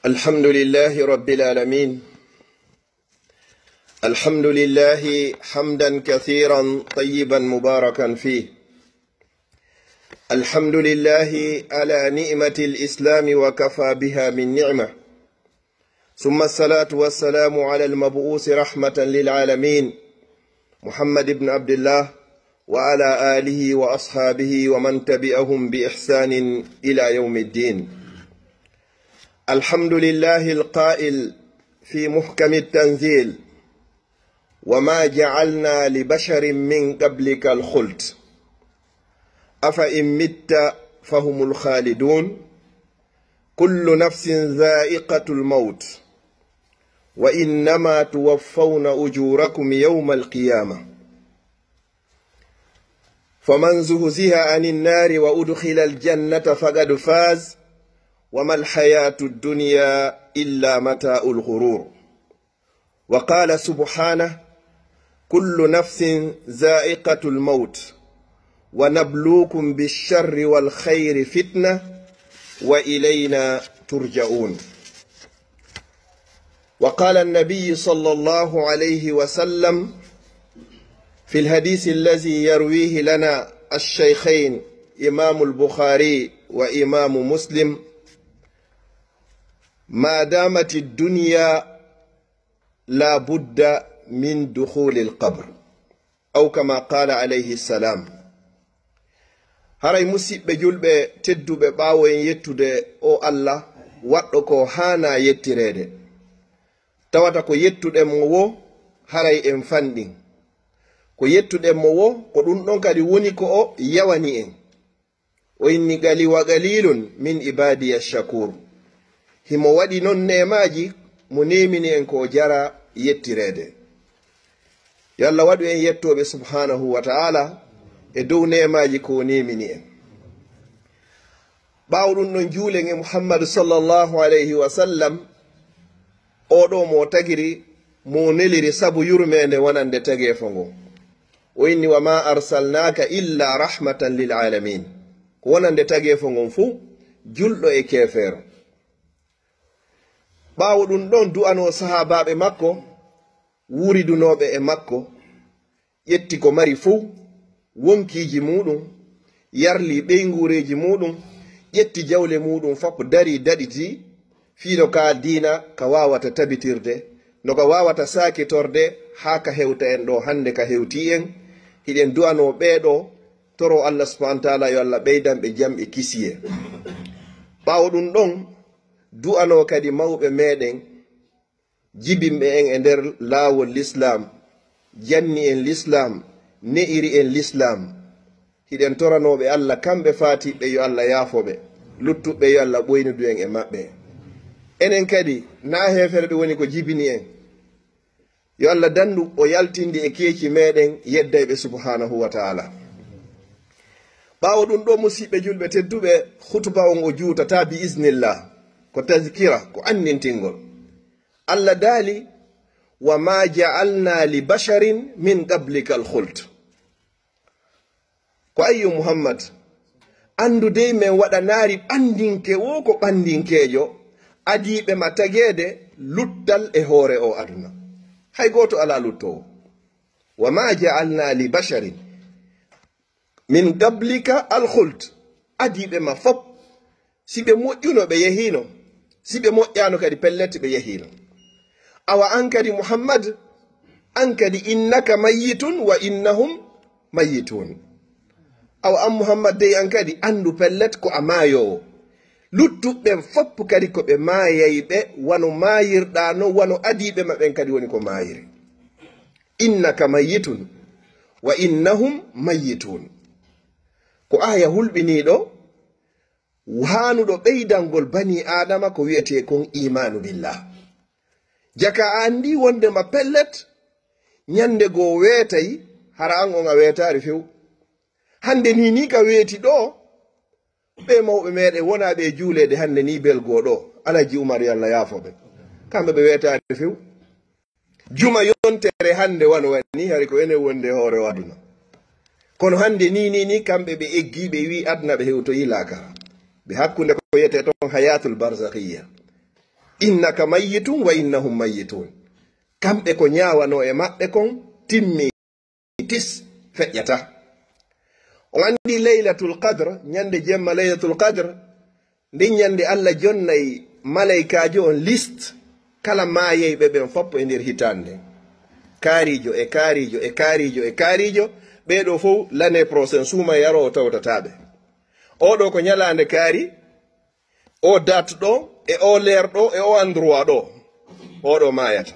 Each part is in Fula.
الحمد لله رب العالمين. الحمد لله حمدا كثيرا طيبا مباركا فيه. الحمد لله على نعمة الإسلام وكفى بها من نعمة، ثم الصلاة والسلام على المبعوث رحمة للعالمين محمد بن عبد الله وعلى آله وأصحابه ومن تبعهم بإحسان إلى يوم الدين. الحمد لله القائل في محكم التنزيل: وما جعلنا لبشر من قبلك الخلد أفإن مت فهم الخالدون كل نفس ذائقة الموت وإنما توفون أجوركم يوم القيامة فمن زهزها عن النار وأدخل الجنة فقد فاز وما الحياة الدنيا إلا متاع الغرور. وقال سبحانه: كل نفس ذائقة الموت ونبلوكم بالشر والخير فتنة وإلينا ترجعون. وقال النبي صلى الله عليه وسلم في الحديث الذي يرويه لنا الشيخين إمام البخاري وإمام مسلم: ما دامت الدنيا لا بد من دخول القبر، أو كما قال عليه السلام. haray musidɓe julɓe tedduɓe ɓaawo en yettude o Allah waɗɗo ko haana yettirede, tawata ko yettuɗen mo wo haray en fanɗin, ko yettuɗen mo wo ko ɗum ɗon kadi woni ko o yawani en. O inni: gali wa galilun min ibadiya shakur. himo waɗi non nemaji mo nemini en ko jara yettirede. yo Allah waɗu en yettoɓe subhanahu wa ta'ala e dow nemaji ko nemini en. ɓaawo ɗum ɗon juulen e muhammadu sallallahu alayhi wa sallam, oɗo mo tagiri mo neliri sabu yurmede wonande tagefo ngo. o inni: wa ma arsalnaka illa rahmatan lil alamin. ko wonande tagefo ngon fuu julɗo e kefeero. ɓaawo ɗum ɗon du'ano sahabaɓe makko, wuridunoɓe e makko, ƴetti ko mari fuu, wonkiji muɗum, yarli ɓeygureji muɗum, ƴetti jawle muɗum fof dari daɗiti fiino ka diina ka wawata tabitirde, no ka wawata sakitorde ha ka hewta en ɗo hande ka hewti en. hiɗen du'ano ɓeeɗo toro Allah subhanahu wa ta'ala yo Allah ɓeydanɓe jam e kisiye. ɓaawo ɗum ɗon du'ano kadi mawɓe meɗen, jibinɓe en e nder laawol l'islam, janni en l'islam, ne'iri en l'islam. hiɗen toranoɓe Allah kamɓe fatiɓe yo Allah yaafoɓe, luttuɓe yo Allah ɓoynudu en e maɓɓe. enen kadi na hefere ɓe woni ko jibini en, yo Allah dandu o yaltindi e keeci meɗen yeddayɓe subhanahu wa ta'ala. ɓaawo ɗum ɗo musidɓe julɓe tedduɓe, hutuba on o juutata bi isnillah, ko tazkira, ko annintingol. Allah daali: wa ma ja'alna li basharin min qablika al-khuld. ko ayyo muhammad, andude men waɗanari ɓandinke wo ko ɓandinkejo adiɓe ma tagede luttal e hoore o aduna. hay goto ala luttowo. wa ma ja'alna li basharin min qablika al-khuld. adiɓe ma fop si ɓe moƴƴuno ɓe yehino, si ɓe moƴƴano kadi pellete ɓe yehino. awa an kadi muhammad, an kadi innaka mayyitun wa innahum mayyitun. awa an muhammad dey an kadi andu pellet ko a maayowo. luttuɓɓen fopp kadi ko ɓe maayayɓe wano maayirɗano, wano adiɓe maɓen kadi woni ko maayiri. innaka mayyitun wa innahum mayyitun. ko aya hulɓiniɗo hanuɗo ɓeydangol bani adama ko wiyete kon imanu billah. jaka andi wondema pellet nyande go weetay hara an on a weetari few. hande ni ka weeti ɗo ɓe mawɓe meɗe wona ɓe juulede hande ni belgo ɗo alaji umar yalla yaafoɓe, kamɓe ɓe weetari few. juma yontere hande wano wani hari ko ene wonde hoore waduna, kono hande ni kamɓe ɓe eggi ɓe wi adna ɓe hewtoyi lakara. ɓe hakkunde ko yete ton hayatul barzakhiya. innaka mayyitun wa innahum mayyitun. Kamɓe ko ñawano e maɓɓe kon timmi tis feƴƴata. On andi laylatul qadre, ñande jemma laylatul qadre, ndin ñande Allah jonnayi malaikajo on liste kala mayeyɓe ɓen foppo e nder hitande. Kaarijo e kaarijo e kaarijo e kaarijo, ɓeɗo fof l'année prochaine suuma yaro o tawtataɓe. Oɗo ko ñalande kaari, o date ɗo e o leer ɗo e o endroit ɗo, oɗo mayata.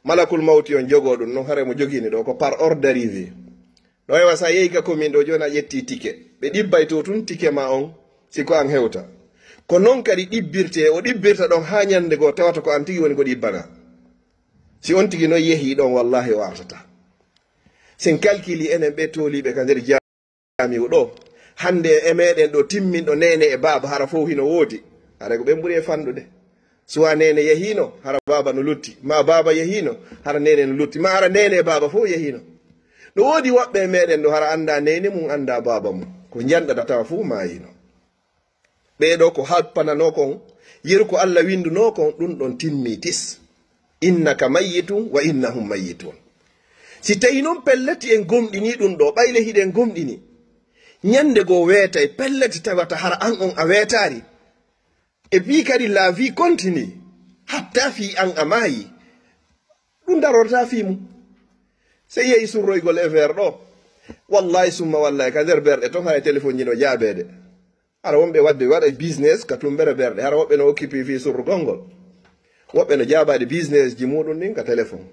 Malakul mawti on jogo ɗum non hare mo jogini ɗo ko par ordre d'arrivée. ɗo hewa sa yehi ka commune ɗo joni a ƴetti ticket ɓe ɗibbay to tun ticket ma on siko an hewta ko non kadi ɗibbirte o ɗibbirta ɗon ha ñande goo tawata ko an tigi woni ko ɗibbana. Si on tigi noon yehi ɗon wallahi o artata. Sen calculi enen ɓe toliɓe ka nder jamiu ɗo hande e meɗen ɗo timminɗo nene e baba hara fof hino woodi hara ko ɓen ɓuuri e fanɗude. Suwa nene yehino hara baba no lutti, ma baba yehino hara nene no lutti, ma hara nene e baba fof yehino. No woodi woɓɓe e meɗen ɗo hara anda nene mum anda baba mum ko janɗaɗa tawa fuu mayino. Ɓeɗo ko happanano kon yeru ko Allah winduno kon ɗum ɗon timmi tis. Innaka mayyitun wa innahum mayyitun. Si tawi noon pelleti en gomɗini ɗum ɗo ɓayle hiɗen gomɗini ñande goo weetay pelleti tawata hara an on a weetari. Et puis kadi la vie continue hatta fi an a maayi ɗum darorta fi mum. Se yehi surroygol e ver ɗo wallahi summa wallahi ka nder berɗe ton hay téléphone jino jaabede hara wonɓe wadde waɗa business ka tumbere berɗe hara woɓɓe no occupé fi surrugol ngol woɓɓe no jaabade business ji muɗum ɗin ka téléphone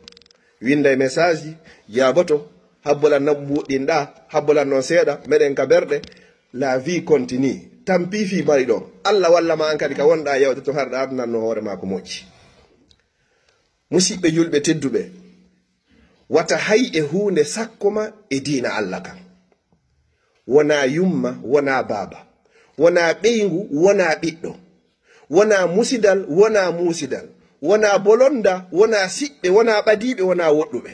winda e message ji jaaboto habbolan no mbuɗɗinɗa habbolan noon seeɗa meɗen ka berɗe. La vie continue tampi fi mari ɗon Allah walla ma an kadi ka wonɗa yewde to harɗa adnanno hoore ma ko moƴƴi. Musidɓe julɓe tedduɓe wata hay e hunde sakkoma e diina Allah kan. Wona yumma wona baba, wona ɓeygu wona ɓiɗɗo, wona musidal wona musidal, wona bolonda wona siɓɓe wona ɓadiɓe wona woɗɗuɓe.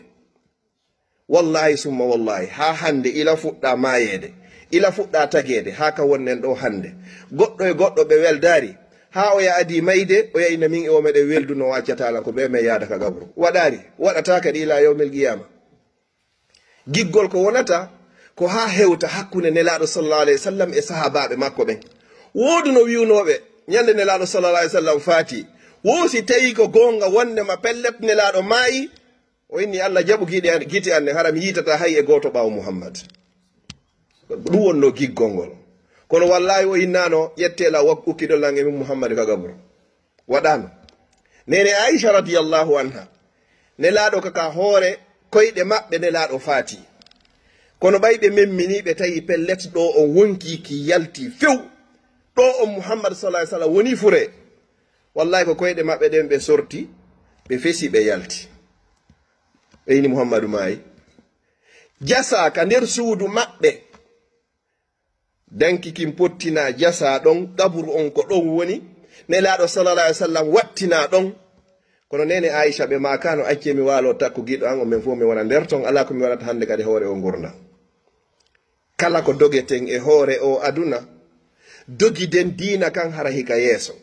Wallahi summa wallahi ha hande ila fuɗɗa mayede ila fuɗɗa tagede ha ka wonnen ɗo hande goɗɗo e goɗɗo ɓe weldari ha o yaadi mayde o yayina min e o meɗe welduno waccatala ko ɓe men yaada ka gabru waɗari waɗata kadi ila yawmil qiyama. Giggol ko wonata ko ha hewta hakkunde nelaɗo sallallahu alayhi wa sallam e sahabaɓe makko ɓen. Wodu no wiwnoɓe ñande nelaɗo sallallahu alayhi wa sallam faati wosi tawi ko gonga wondema pellet nelaɗo maayi o inni Allah jaɓu gite anne haram yitata hay e goto ɓawo Muhammad. Ɗum wonno giggol ngol kono wallahi o innano ƴettela ukkiɗo lange min Muhammad ka gabro waɗano. Nene Aisha radiyallahu anha nelaɗo kaka hoore koyɗe maɓɓe nelaɗo faati kono ɓayɓe memminiɓe tawi pellet ɗo o wonki ki yalti few ɗo on Muhammad sallallahu alaihi wasallam woni fure wallahi ko koyɗe maɓɓe ɗen ɓe sorti ɓe fesi ɓe yalti ɓeyni Muhammadu maayi jasa ka nder suudu maɓɓe danki kin pottina jasa ɗon ɗaburu on ko ɗon woni nelaɗo sallallahu alaihi wasallam wattina ɗon kono nene Aisha ɓe makano acce mi walo takku giɗo an o min fof mi wona nder ton ala ko mi waɗata hande kadi hoore o gurna. Kala ko dogeten e hoore o aduna dogiden diina kan hara hika yeeso.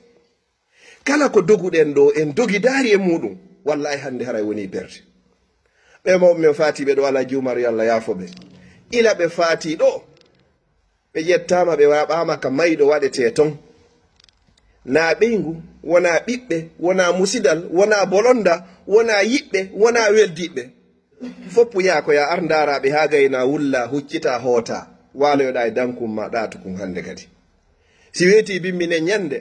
Kala ko doguɗen ɗo en dogidari e muɗum wallahi hande haray woni perde. Ɓe mawɓe men faatiɓe ɗo ala jumar yo Allah yaafoɓe ila ɓe faati ɗo ɓe ƴettama ɓe waɓama ka mayɗo waɗete ton na ɓeygu wona ɓiɓɓe wona musidal wona bolonda wona yiɓɓe wona weldiɓɓe foppu yaa ko ya ar daraɓe ha gayna wulla huccita hoota waloyoɗa e dankum ma ɗatukum hande kadi. Si weeti bimmine ñande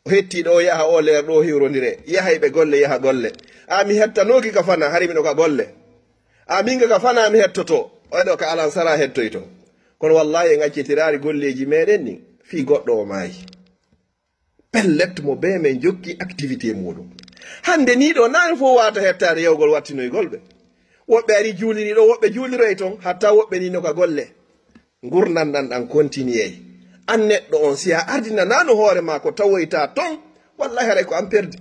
o hettiɗo o yaha o leer ɗo hiwrodire yahay ɓe golle yaha golle a mi hettanoki ka fana hari miɗo ka golle a minga ka fana mi hettoto oɗo ka alansara hettoyto kono wallahi en accitirari golleji meɗen ni fi goɗɗo o maayi pellet mo be men jokki activité muɗum hande ni ɗo nani fo wata hettade yewgol wattinoygol ɓe woɓɓe ari juuliri ɗo woɓɓe juuliroy ton hatta woɓɓe nino ka golle gurnan ɗan ɗan continuer an neɗɗo on si a ardina nano hoore ma ko tawoyta ton wallahi haray ko an perdi.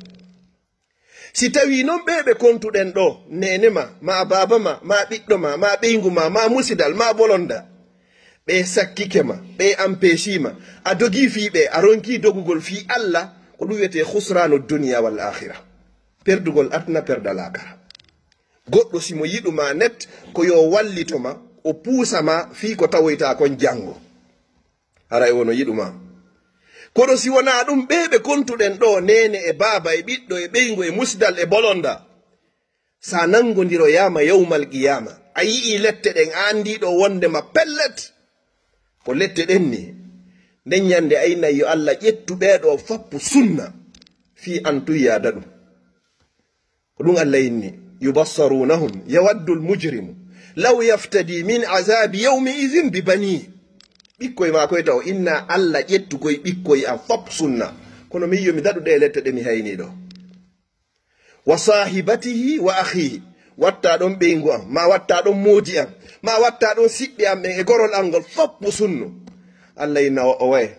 Si tawi noon ɓeɓe kontuɗen ɗo nenema ma baba ma ɓiɗɗo ma ɓeygu ma musidal ma bolonda ɓe sakkike ma ɓe empêchima a dogi fiɓe a ronki dogugol fi Allah ko ɗum wiyete khusranu dunia wal akhira perdugol adna perda lakara goɗɗo simo yiɗuma net ko yo wallitoma o puusama fii ko tawoyta kon janngo haray wono yiɗuma kono si wona ɗum ɓeɓe kontuɗen ɗo nene e baaba e ɓiɗɗo e ɓeygo e musdal e bolonda sa nangodiro yama yawmal qiyama a yii lette ɗen andiɗo wondema pellet ko lette ɗen ni nden ñande aynayi yo Allah ƴettu ɓeɗo fappu sunna fi an tuyyada ɗum ko ɗum Allah inni yubassarunahum yawaddu lmujrimu law yaftadi min azabi yawmi idin bi bani ɓikkoye ma koye taw inna Allah ƴettukoye ɓikkoye an fappu sunna kono min yomi daɗuɗe lette ɗe mi hayni ɗo wa sahibatihi wa akhihi watta ɗon ɓeygu am ma watta ɗon moodi am ma watta ɗon siɓɓe am ɓen e gorol angol fappu sunnu Allah inna o waye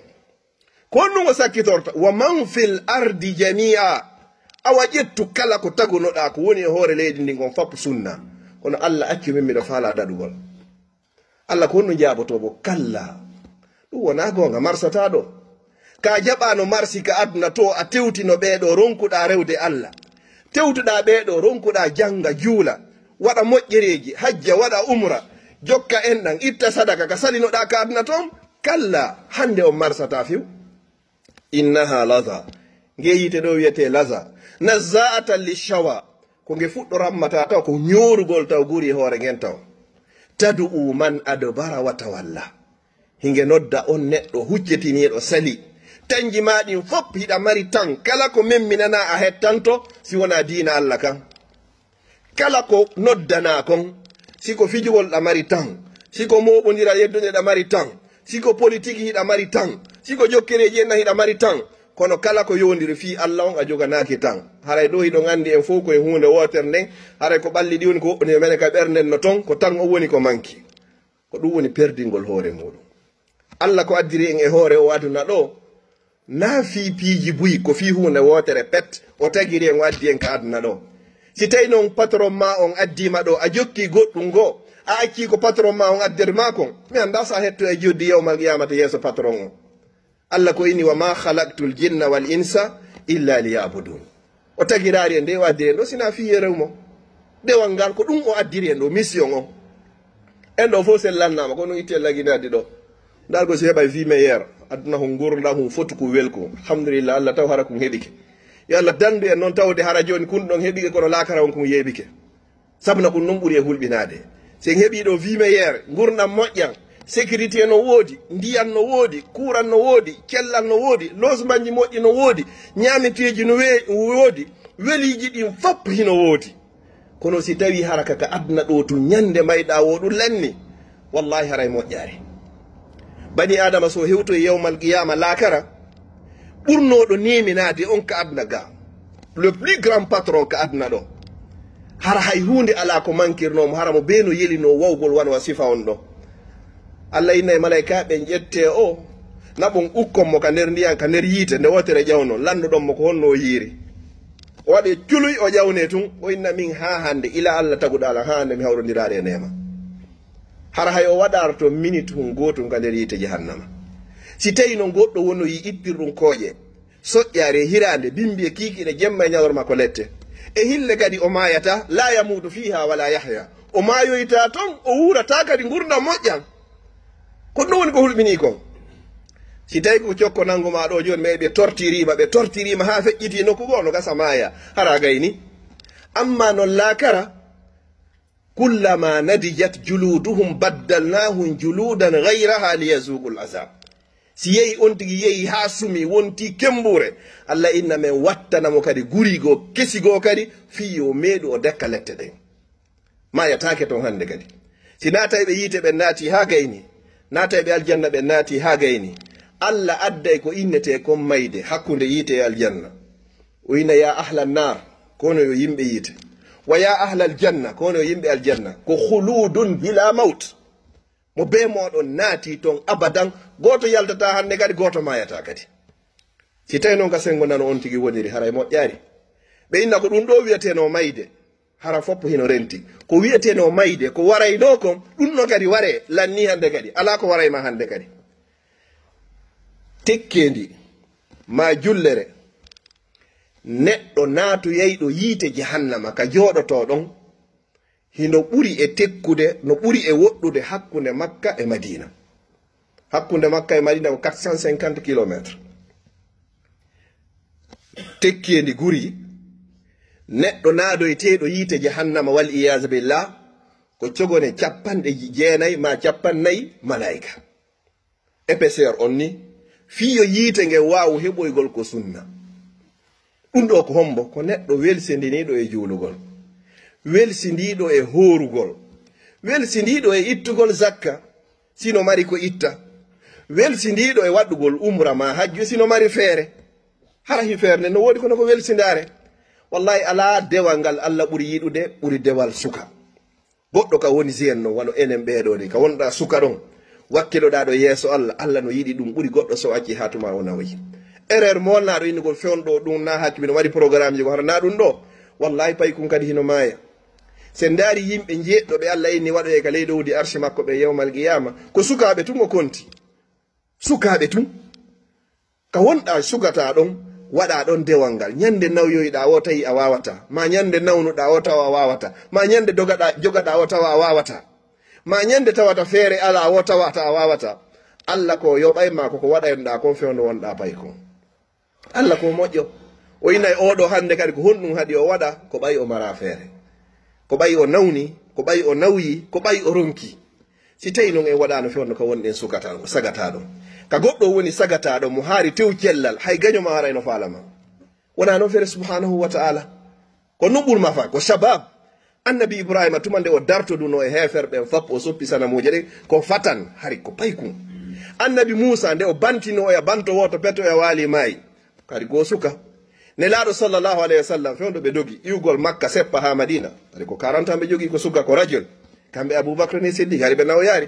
ko ɗum o sakkitorta wa man fil ardi jamia awa ƴettu kala ko tagunoɗa ko woni e hoore leydi ndi gon fappu sunna kono Allah accu min miɗo faala daɗugol Allah ko honno jaaboto bo kalla ɗum wona gonga marsata ɗo ka jaɓano marsi ka aduna to a tewtino ɓeɗo ronkuɗa rewde Allah tewtuɗa ɓeɗo ronkuɗa janga juula waɗa moƴƴereji hajja waɗa umra jokka enɗan itta sadaka ka salinoɗa ka aduna toon kalla hande on marsata few innaha laza nge yite ɗo wiyete laza nazaatan lishawa ko nge fuɗɗo rammata taw ko ñorugol taw guri e hoore ngen taw tad'u man adbara wa tawalla hinge nodda on neɗɗo huccetiniɗo sali tanji maɗin fop hiɗa mari tan kala ko memminana a hettanto si wona diina Allah kan kala ko noddana kon siko fijugol ɗa mari tan siko moɓodira yeddude ɗa mari tan siko politique hiɗa mari tan siko jokkereji enna hiɗa mari tan kono kala ko yondiri fi Allah on a joganaki tan haray ɗo hiɗo gandi en fof koye hunde wotere nden haray ko ɓalli ɗi woni ko woɓɓoni mene ka ɓerden no ton ko tan o woni ko manki ko ɗum woni perdingol hoore muɗum Allah ko addiri en e hoore o aduna ɗo na fi piiji buyi ko fi hunde wotere pet o tagiri en o addi en ka aduna ɗo si tawi noon patron ma on addima ɗo a jokki goɗɗum go a acci ko patron ma on addere ma kon mi anda sa hetto e joddi yawmal qiyamata yeeso patron o Allah ko ini wa ma khalaqtul jinna wal insa illa liyabudun o tagirari en nde o addiri en ɗo sina fiye rewmo dewal ngal ko ɗum o addiri en ɗo mission o en ɗo fof sellannama ko no itte lagine addi ɗo ndar ko so heɓa vie meilleur aduna ko gurdam hum foti ko welko alhamdulillah Allah taw hara kum heɓike yo Allah dandu en noon tawde hara joni kun ɗon heɓike kono lakara on kum yeɓike sabuna ɗum noon ɓuuri e hulɓinade sen heeɓiɗo vie meilleur gurdam moƴƴan sécurité no woodi ndiyan no woodi kuran no woodi cellal no woodi losmanji moƴƴi no woodi ñameteji no woodi weliji ɗin fop hino woodi kono si tawi haraka ka aduna ɗo to ñande mayɗa wo ɗum lanni wallahi haray moƴƴare bani adama so hewto e yawmal qiyama lakara ɓurnoɗo neminade on ka aduna ga le plus grand patron ka aduna ɗo hara hay hunde ala ko mankirnomo hara mo be no yelino wawgol wanwa sifa on ɗo Allah inna e malaika ɓe ƴette o naɓon ukkon mo ka nder ndiyan ka nder yiite nde wotere ƴawno landuɗon mo ko honno o yiiri o waɗe culuy o ƴawne tun o inna min ha hande ila Allah taguɗala ha hande mi hawrodiraɗe e nema hara hay o waɗar to minute hun gotum ka nder yiite jahannama si tawi no goɗɗo wono yi ippirɗum kooƴe soƴƴare hirande bimbi e kikiɗe jemma e ñawrma ko lette e hille kadi o mayata la yamutu fiha wala yahya o mayoyta ton o wurata kadi gurdam moƴƴan ko ɗum woni ko hulɓini kon si tawi ko cokko nango ma ɗo joni ɓe tortirima ha feƴƴiti nokku goo no gasa maya hara gayni amma non lakara kullama nadijat juluduhum baddalnahum juludan gayraha liyazuqu l azab si yehi on tigi yehi ha sumi wonti kembure Allah inna men wattanamo kadi gurigo kesigo kadi fiyo meeɗu o dekka lette ɗen mayatake ton hande kadi si natawi ɓe yiite ɓe naati ha gayni natawi ɓe aljanna ɓe naati ha gayni Allah adday ko innete kon mayde hakkude yiite e aljanna o ina ya ahla nar kono yo yimɓe yiite wa ya ahla aljanna kono yo yimɓe aljanna ko khuludun bila maut mo be moɗon naati ton abadan goto yaltata hande kadi goto mayata kadi si tawi noon ka sengo nano on tigi woniri haray moƴƴari ɓe inna ko ɗum ɗo wiyeteno mayde hara foppo hino renti ko wiyeteno mayde ko warayno kon ɗum no kadi ware lanni hande kadi ala ko warayma hande kadi tekkendi ma jullere neɗɗo naatu yeyɗo yiite jahannama ka jooɗoto ɗon hino ɓuri e tekkude no ɓuri e woɗɗude hakkunde makka e madina. Hakkunde makka e madina ko 450 kilométre. Tekkendi guri neɗɗo naadoyteɗo yiite jahannama wal iyaz billah ko cogone 90 ma 40 malaika. Épaisseur on ni fiyo yiite nge waawu heɓoygol ko sunna. ɗum ɗo ko hombo ko neɗɗo welsindiniɗo e juulugol, welsindiɗo e horugol, welsindiɗo e ittugol zakka sino mari ko itta, welsindiɗo e waɗugol umra ma hajju sino mari feere. hara hi feerne no woodi kono ko welsindare. wallahi ala dewal ngal Allah ɓuri yiɗude ɓuri dewal suka. goɗɗo ka woni siyen no wano enen ɓeeɗo ni ka wonɗa suka ɗon wakkiloɗa ɗo yeeso Allah, Allah no yiɗi ɗum ɓuri goɗɗo so acci hatuma o nawoyi. erreur molnaɗo innugol fewnɗo ɗum na hakki no waɗi programme ji ko hara na ɗum ɗo wallahi pay kum kadi hino maaya. sen daari yimɓe jeeɗɗo ɓe Allah inni waɗoye ka leydowdi arshi makko ɓe yewmal qiyama ko sukaɓe tun o konti. sukaɓe tun ka wonɗa sugata ɗon waɗa ɗon dewal ngal, ñande nawyoyɗa o tawi a wawata, ma ñande nawnuɗa o tawa a wawata, ma ñande jogaɗa o tawa a wawata, ma ñande tawata feere ala o tawata a wawata. Allah ko yoɓay ma koko waɗaynoɗa kon fewndo wonɗa pay kon. Allah ko moƴƴo o inayi oɗo hande kadi ko honɗum haɗi o waɗa ko ɓayi o mara feere, ko ɓayi o nawni, ko ɓayi o nawyi, ko ɓayi o ronki. si tawi noon en waɗano fewndo ko wonɗen sugata sagata ɗon ka goɗɗo woni sagataɗo mo haari tew cellal hay gaño ma arayno faalama wona noon feere subhanahu wa ta'ala ko nuɓɓulma fa ko shabab. annabi ibrahima tuma nde o dartoduno e heferɓe fappo o soppi sanamuje ɗen ko fatan hari ko paykum. annabi Musa nde o bantino e banto woto peto e waali maayi kadi go suka. nelaɗo sallallahu alayhi wa sallam fewndo ɓe dogi iwgol makka seppa ha madina kadi ko 40 ans ɓe jogi ko suka ko radiol kamɓe aboubacre ni siddiq hari ɓe nawoyaari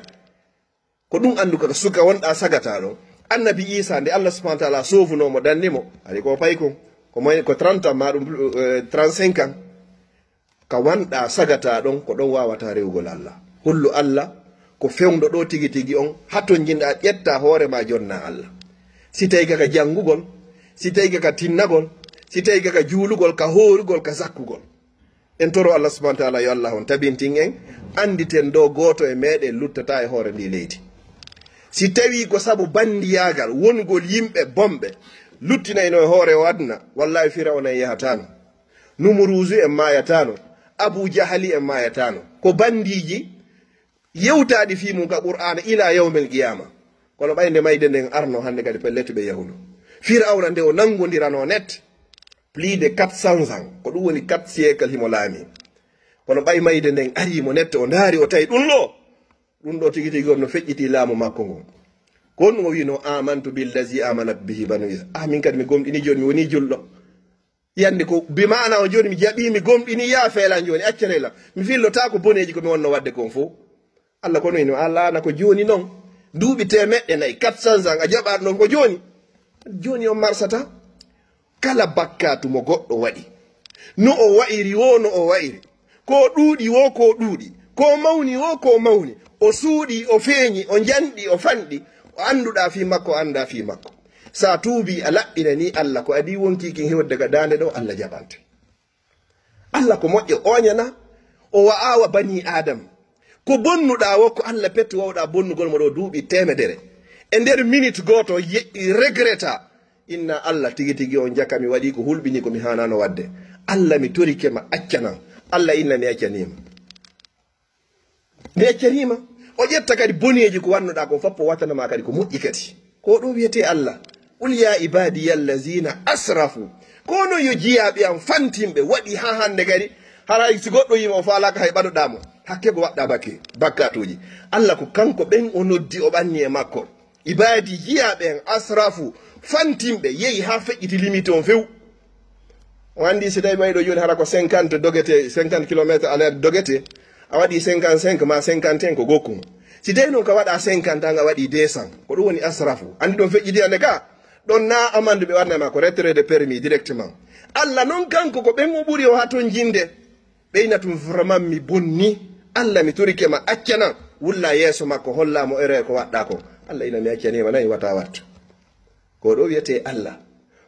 ko ɗum andu kaka suka wonɗa sagata ɗo. annabi isa nde Allah subhanahu wa ta'ala sofunomo dannimo ari ko pay ko moyen ko 30 ans ma ɗum 35 ans ka wanɗa sagata ɗon ko ɗon wawata rewgol Allah. hullu Allah ko fewndo ɗo tigi tigi on hatto jinɗa ƴetta hoore ma jonna Allah. si tawi kaka janngugol, si tawi kaka tinnagol, si tawi kaka juulugol, ka hoorugol, ka zakkugol. en toro Allah subhanahu wa ta'ala yo Allah on tabintin en anditen ɗo goto e meɗen luttata e hoore ndi leydi. si tawi ko sabu bandiyagal wongol yimɓe bomɓe luttinayno e hoore o aduna wallahi firawna en yahatano, numuruzu en mayatano, abou jahali en mayatano. ko bandiji yewtaɗi fi mum ka qur'ana ila yawmel qiyama. kono ɓayde mayde nden arno hande kadi pellete ɓe yahuno. firawna nde o nangodirano net plus de 400 ans ko ɗum woni 4 siècle himo laami. kono ɓay mayde nden arimo nette o daari o tawi ɗum ɗo tigi tigi on no feƴƴiti laamu makko ngon. ko on o wino amantu billazi amanat bihi banu Israil. min kadi mi gomɗini joni mi woni julɗo. yande ko bimana o joni mi jaɓi mi gomɗini ya feelan joni accarelam mi fillota ko boneji komi wonno wadde kon fo. Allah kono wino Allah na ko joni noon duuɓi temeɗɗe nayyi 400 ans a jaɓaɗo ɗon ko joni on marsata. kala bakkatu mo goɗɗo waɗi no o wa'iri wo no o wa'iri, ko ɗuuɗi wo ko ɗuuɗi, ko mawni wo ko mawni, o suuɗi o feeñi o janɗi o fanɗi, o annduɗa fi makko o anda fi makko. sa tuubi a laɓɓina ni Allah ko adi wonkikin hewde daga dande ɗo Allah jaɓante. Allah ko moƴƴo oñana o wa'awa bani adam ko bonnuɗa wo ko Allah petti wawɗa bonnugol mo ɗo duuɓi temedere e nder minute goto regreta inna Allah tigi tigi on jaka mi waɗi ko hulɓini ko mi hanano wadde. Allah mi torike ma accanan. Allah inna mi accanima, mi accanima. o ƴetta kadi boneji ko wannoɗa ko fappo wattanama kadi ko moƴƴi kadi. ko ɗo wiyete Allah qul ya ibadiya allazina asrafu. kono yo jiyaɓe am fantimɓe waɗi ha hande kadi hara si goɗɗo yima o falaka hay ɓaɗoɗamo hakke ko waɗɗa bakkatuji. Allah ko kanko ɓen o noddi o ɓanni e makko. ibadi jiyaɓe en asrafu fantimɓe yehi ha feƴƴiti limite on few. o andi si tawi mayɗo joni hara ko 50 dogete 50 kilométre à l'heure dogete a waɗi 55 ma 51 ko gokkuma. si tawi noon ka waɗa 50 an a waɗi 200 ko ɗum woni asrafu. andi ɗon feƴƴiti ande ka ɗon na amande ɓe warnama ko retrait de permis directement. Allah noon kanko ko ɓen o ɓuuri o ha toon jinde ɓeyna tum vraiment mi bonni. Allah mi torike ma accana wulla yeeso makko hollamo ere ko waɗɗa ko. Allah ina mi accanima nayi wata wattu. ko ɗo wiyete Allah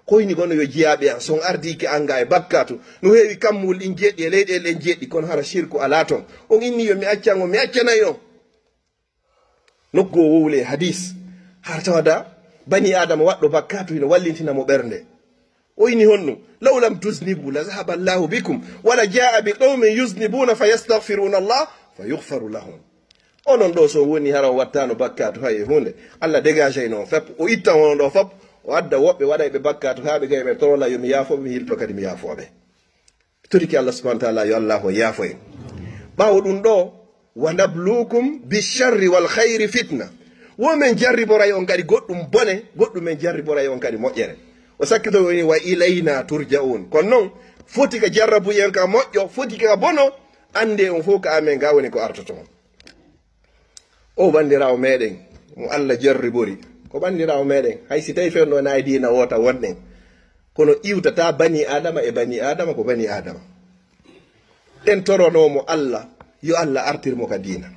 koyni gono yo jiyaɓe an son ardiki anga e bakkatu no heewi kammul ɗin jeɗɗi e leyɗele en jeɗɗi kono hara shirku ala ton on inni yo mi accango mi accanayi on nokku o wowle hadis har tawada bani adama waɗɗo bakkatu hino wallintinamo ɓernde o ini honno law lam tusnibu la zahaba allahu bikum wala jaa bi qawmin yusnibuna fa yastaghfiruna allah fa yughfaru lahum onon ɗo so woni hara o wattano bakkatu hay e hunde allah dégage non fep o itta on ɗo fop o adda woɓɓe waɗa ɓe bakkatu haɓe gay ɓe torola yomi yaafoɓe mi hilto kadi mi yaafoɓe toriki allah subahana taala yo allah o yaafo en ɓawo ɗum ɗo wa nablukum bicharri wal hayri fitna women jarriboray on kadi goɗɗum bone goɗɗum men jarriboray on kadi moƴƴere o sakkito woni wa ilayna turja'un kono noon foti ka jarrabuyen ka moƴƴo foti ka bono ande on fof ka amen ga woni ko artoto o bandirawo meɗen mo allah jarribori ko bandirawo meɗen hay si tawi fen ɗo nayi dina wota wonɗen kono iwtata bani adama e bani adama ko bani adama ɗen toronomo allah yo allah artirmo ka dina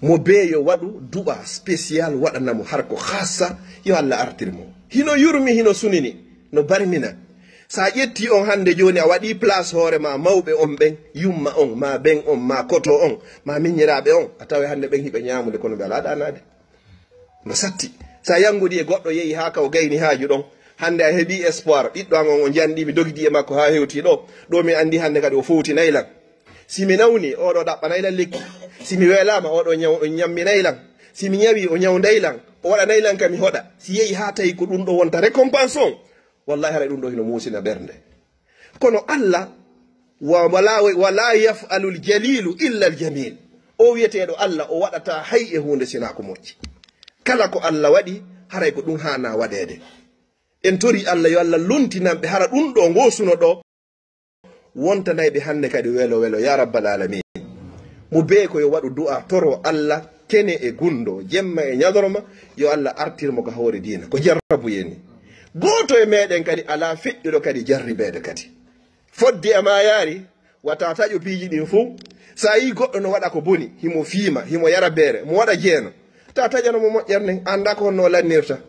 mo be yo waɗu duɓa spécial waɗanamo har ko hassa yo allah artirmo hino yurmi hino sunini no barmina sa ƴetti on hande joni a waɗi place hoore ma mawɓe on ɓen yumma on ma ɓen on ma koto on ma miñiraɓe on a tawi hande ɓen hiɓe ñamude kono ɓe ala ɗanade no satti sa yanguɗi e goɗɗo yeehi ha kaw gayni haaju ɗon hande a heeɓi espoir ɓiɗɗo an on o janɗimi dogidi e makko ha hewti ɗo mi andi hande kadi o fowti naylan simi nawni oɗo ɗaɓɓanaylan lekki simi welama oɗo ñamminaylan simi ñawi o ñawdaylan o waɗa naylan kam mi hoɗa si yeehi ha tawi ko ɗum ɗo wonta récompense on wallahi haray ɗum ɗo hino muusina ɓernde kono allah wala yafalu ljalilu illa ljamil o wiyeteɗo allah o waɗata hay e hunde sina ko moƴƴi kala ko allah waɗi haray ko ɗum hana waɗede en tori allah yo allah luntinanɓe hara ɗum ɗo gosuno ɗo wontanayɓe hande kadi welo welo ya rabbal alamin mo be ko yo waɗu du'a toro allah kene e gundo jemma e ñadoroma yo allah artirmo ko hoore dina ko jarrabu yeni goto e meɗen kadi ala feƴƴuɗo kadi jarribede kadi fodde ama yaari wata taƴo piiji ɗin fuu sa yi goɗɗo no waɗa ko boni himo fiima himo yara beere mo waɗa jeeno ta taƴanomo moƴƴerne anda ko honno lannirta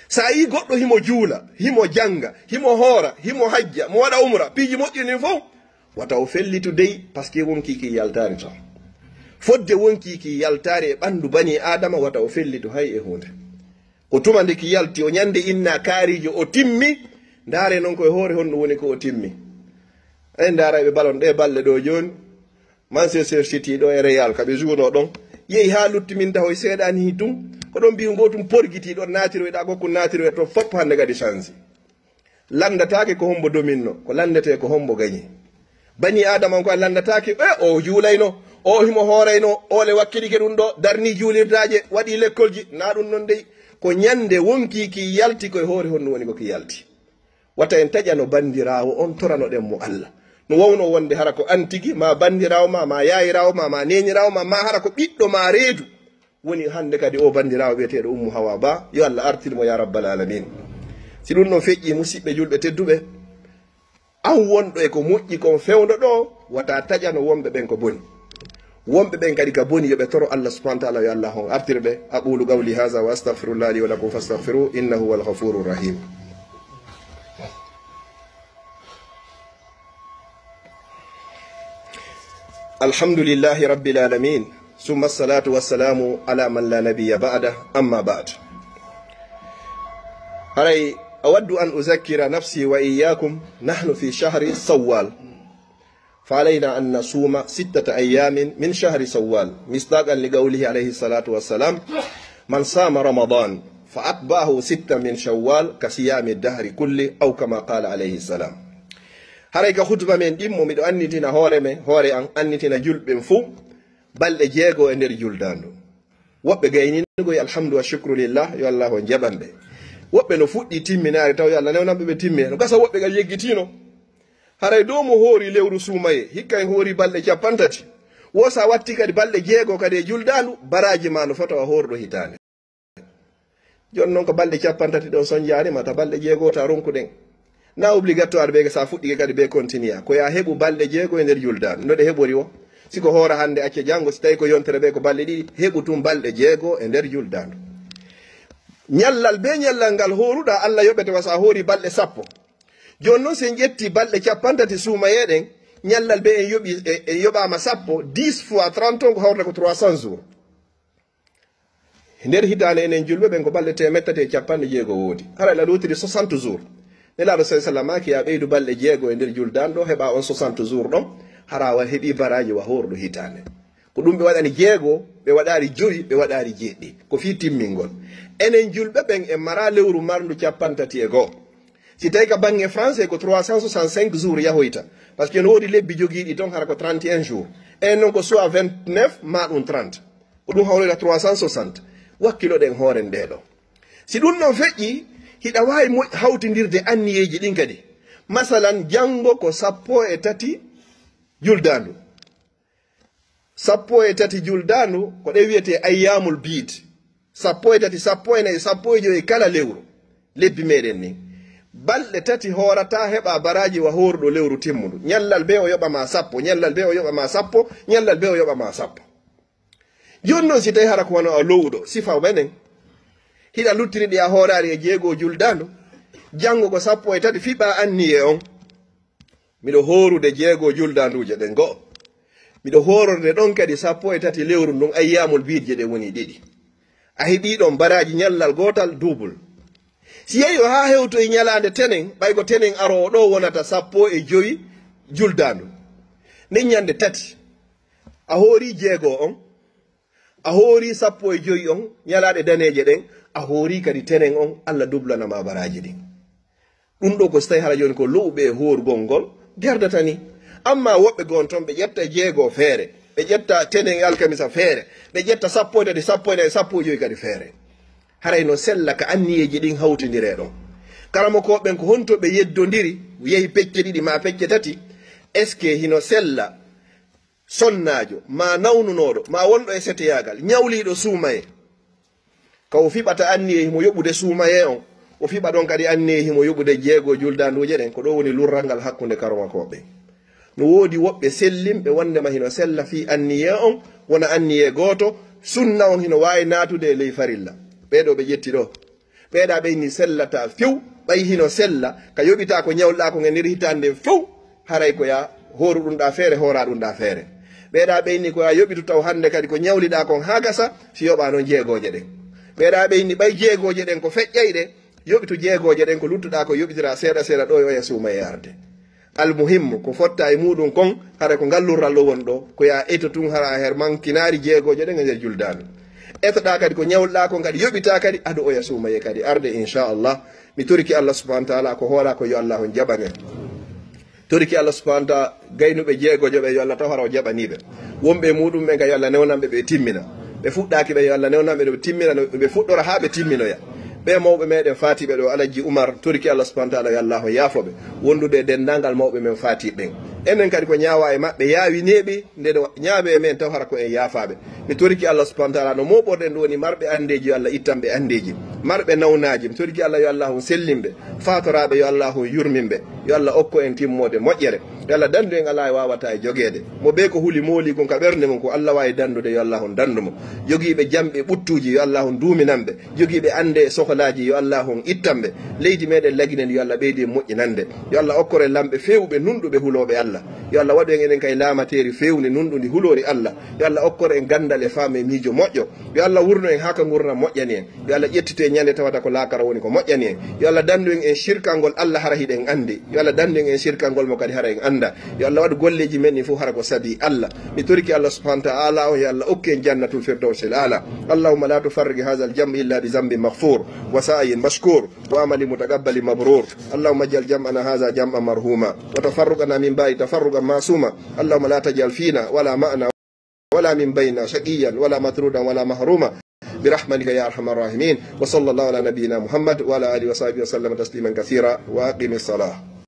sa yi goɗɗo himo juula himo janga himo hoora himo hajja mo waɗa umra piiji moƴƴinin fof wata o fellitu dey par ce que wonkiki yaltari tan fodde wonkiki yaltari e ɓandu bani adama wata o fellitu hay e hunde ko tuma nde ki yalti o ñande inna kaarijo o timmi ndaare noon koye hoore honɗum woni ko o timmi en ndaaraɓe balon ɗe balɗe ɗo joni Manchester City ɗo e Real kaɓe juuno ɗon yehi ha luttimin tahoy seeɗani hi tum ko ɗon mbiyo gotum porgiti ɗon natiroyɗa gokku natiroye to fop hande kadi change landatake ko hombo dominno ko landete ko hombo gañi bani adama ko landatake o juulayno o himo hoorayno ole wakkilike ɗum ɗo darni juulirdaje waɗi lekkolji na ɗum non dey ko ñande wonki ki yalti koye hoore honno woni ko ki yalti wata en taƴano bandirawo on toranoɗen mo allah no wawno wonde hara ko antigi ma bandirawo ma yayirawo ma neñirawo ma hara ko ɓiɗɗo ma reedu woni hande kadi o bandirawo wiyeteɗo ummu hawa ba yo allah artirmo ya rabbal alamin si ɗum ɗon feƴƴi musidɓe julɓe tedduɓe an wonɗo e ko moƴƴi kon fewdo ɗo wata taƴano wonɓe ɓen ko boni wonɓe ɓen kadi ka boni yoɓe toro allah subahana taala yo allah on artirɓe aqulu qawli haza wa astahfirullah li wa lakum fastaghfiru innahu huwal ghafurur rahim alhamdulillahi rabbil alamin ثم الصلاة والسلام على من لا نبي بعده أما بعد هاي أود أن أذكر نفسي وإياكم نحن في شهر صوال فعلينا أن نصوم 6 أيام من شهر صوال مصداقا لقوله عليه الصلاة والسلام من صام رمضان فأتبعه 6 من شوال كصيام الدهر كله أو كما قال عليه السلام هاي كخطبة من ديمو ميدو أنيتنا هوري أن أنيتنا جلب فو balɗe jeego e nder juldandu woɓɓe gayninogo e alhamdu wa shukru lillah yo allah on jaɓanɓe woɓɓe no fuɗɗi timminaare taw yo allah newnanɓe ɓe timmina no gasa woɓɓe gal yeggitino haray dow mo hoori lewru suumaye hikka en hoori balɗe 50 wosa watti kadi balɗe jeego kadi e juldandu baraji ma no foto a hoorɗo hitande jon noon ko balɗe 50 ɗon son jaarima ta balɗe jeego ta ronkuɗen na obligatoire ɓe sa fuɗɗike kadi ɓe continue ko ya heɓu balɗe jeego e nder juldandu no ɗe heɓori o siko hoora hande acce janngo si tawi ko yontere ɓe ko balɗe ɗiɗi heɓu tum balɗe jeego e nder juldandu ñallal be ñallal ngal horuɗa Allah yoɓete wasa hori balɗe sappo joni noon sen ƴetti balɗe capantati suumayeɗen ñallal be en yoɓama sappo 10 fois 30 on ko hawrata ko 300 jours nder hitande enen julɓe ɓen ko balɗe temettati e capanɗe jeego woodi hara la lotiri 60 jours nelaɗo sa sallam maki ya ɓeydu balɗe jeego e nder juldan ɗo heɓa on 60 jours ɗon hara wa heeɓi baraji wa horɗo hitande ko ɗum ɓe waɗani jeego ɓe waɗari joyi ɓe waɗari jeeɗɗi ko fi timmingol enen julɓe ɓen en mara lewru marndu capantati e goo si tawi ka bange français ko 365 jours yahoyta par ce que no woodi lebbi jogiiɗi toon hara ko 31 jours en noon ko soit 29 ma ɗum 30 ko ɗum hawroyta 360 wakkiloɗen hooren ɗeɗo si ɗum noon feƴƴi hiɗa wawi hawtindirde anniyeji ɗin kadi masalan janngo ko 13 juldandu 13 juldandu ko ɗe wiyete ayyamul bid 13 14 15 kala lewru lebbi meɗen ni balɗe tati horata heɓa baraji wa horɗo lewru timmudu ñallal be o yoɓama sappo ñallal be o yoɓama sappo ñallal be o yoɓama sappo joni noon si tawi hara ko wono a lowɗo sifa menen hiɗa luttiriɗi a horari e jeego juldandu janngo ko 13 fiɓa anniye on miɗo horude jeego juldanduje ɗen go'o miɗo hororde ɗon kadi 13 lewru ndun ayyamul bidje ɗe woni ɗiɗi a heɓi ɗon baraji ñallal gotal double si yeeyi o ha hewto e ñalande tenen ɓay ko tenen arowo ɗo wonata 15 juldandu nden ñande tati a hoori jeego on a hoori 15 on ñalaɗe daneje ɗen a hoori kadi tenen on Allah dublanama baraji ɗin ɗum ɗo ko so tawi hara joni ko lowɓe e horgol ngol gerdatani amma woɓɓe gon toon ɓe ƴetta jeego feere ɓe ƴetta tenen alkamisa feere ɓe ƴetta 15 kadi feere haray no sella ka anniyeji ɗin hawtidire ɗon karamo koɓen ko honto ɓe yeddodiri yehi pecce ɗiɗi ma pecce tati est ce que hino sella sonnajo ma nawnunoɗo ma wonɗo e seteyagal ñawliɗo suumaye kawo fiɓata anniye himo yoɓude suumaye on o fiɓa ɗon kadi anniye himo yoɓude jeego juldanduje ɗen ko ɗo woni lurral ngal hakkude karmakoɓe no woodi woɓɓe sellimɓe wondema hino sella fi anniye on wona anniye gooto sunna on hino wawi natude e ley farilla ɓeɗo ɓe ƴetti ɗo ɓeeɗa ɓeyni sellata few ɓay hino sella ka yoɓita ko ñawɗa ko e nder hitande few haray koya horu ɗum ɗa feere hora ɗum ɗa feere ɓeeɗa ɓeyni koya yoɓitu taw hande kadi ko ñawliɗa kon ha gasa si yoɓa noon jeegoje ɗen ɓeeɗa ɓeyni ɓay jeegoje ɗen ko feƴƴay ɗe yoɓitu jeegoje ɗen ko luttuɗa ko yoɓitira seeɗa seeɗa ɗo e oya suuma e arde almuhimmu ko fotta e muɗum kon hara ko ngallurral ɗo won ɗo koya eto tun hara her mankinari jeegoje ɗen e nder juldanu etoɗa kadi ko ñawlɗa ko kadi yoɓita kadi aɗo oya suumaye kadi arde inchallah mi toriki Allah subhanahu wa taala ko hoora ko yo Allah on jaɓanen toriki Allah subhanahu wa taala gaynuɓe jeegojo ɓe yo Allah taw hara o jaɓaniɓe wonɓe muɗum ɓe ga yo Allah newnanɓe ɓe timmina ɓe fuɗɗaki ɓe yo Allah newnanɓe ɗo ɓe timmina ɓe fuɗɗora ha ɓe timminoya ɓe mawɓe meɗen fatiɓe ɗo alaji Oumar toriki Allah subhanahu wa taala yo Allah o yaafoɓe wonduɓe dendagal mawɓe men fati ɓen enen kadi ko ñaawa e maɓɓe yaawineɓe nde ñaaɓe e men taw hara ko en yaafaɓe mi toriki Allah subhanahu wa taala no moɓorɗen ɗo woni marɓe andeji yo Allah ittanɓe andeji marɓe nawnaji mi toriki Allah yo Allah on sellimɓe fatoraɓe yo Allah on yurminɓe yo Allah okko en timmode moƴƴere yo Allah dandu en ala e wawata e joguede mo ɓe ko huuli mooli kon ka ɓerde mum ko Allah wawi dandude yo Allah on dandumo jogiiɓe jamɓe ɓuttuji yo Allah on duuminanɓe jogiiɓe ande e sohlaji yo Allah on ittanɓe leydi meɗen laginen yo Allah ɓeydi moƴƴinande yo Allah okkore lamɓe fewɓe nunɗuɓe huloɓe Allah yo Allah waɗu en enen kay laamateri fewni nunɗudi hulori Allah yo Allah okkore en gandal e faame miijo moƴƴo yo Allah wurno en haka gurna moƴƴani en yo Allah ƴettite ñande tawata ko laakara woni ko moƴƴani en yo Allah dandu en shirkal ngol Allah hara hiɗen andi yo Allah dandu en shirkal ngol mo kadi hara en anda yo Allah waɗu golleji men ni fof hara ko saabi Allah mi toriki Allah subhanahu wa ta'ala o yo Allah okke en jannatul firdausil ala allahumma la tufarrig hadha al jam illa bi dhanbin maghfur wa sa'yin mashkur wa amali mutaqabbal mabrur allahumma ij'al jam'ana hadha jam'an marhuma wa tafarruqana min ba'di tafarruqan ma'suma allahumma la taj'al fina wala ma'na ولا من بين شقيا ولا مطرودا ولا محروما برحمتك يا ارحم الراحمين وصلى الله على نبينا محمد وعلى اله وصحبه وسلم تسليما كثيرا واقم الصلاه.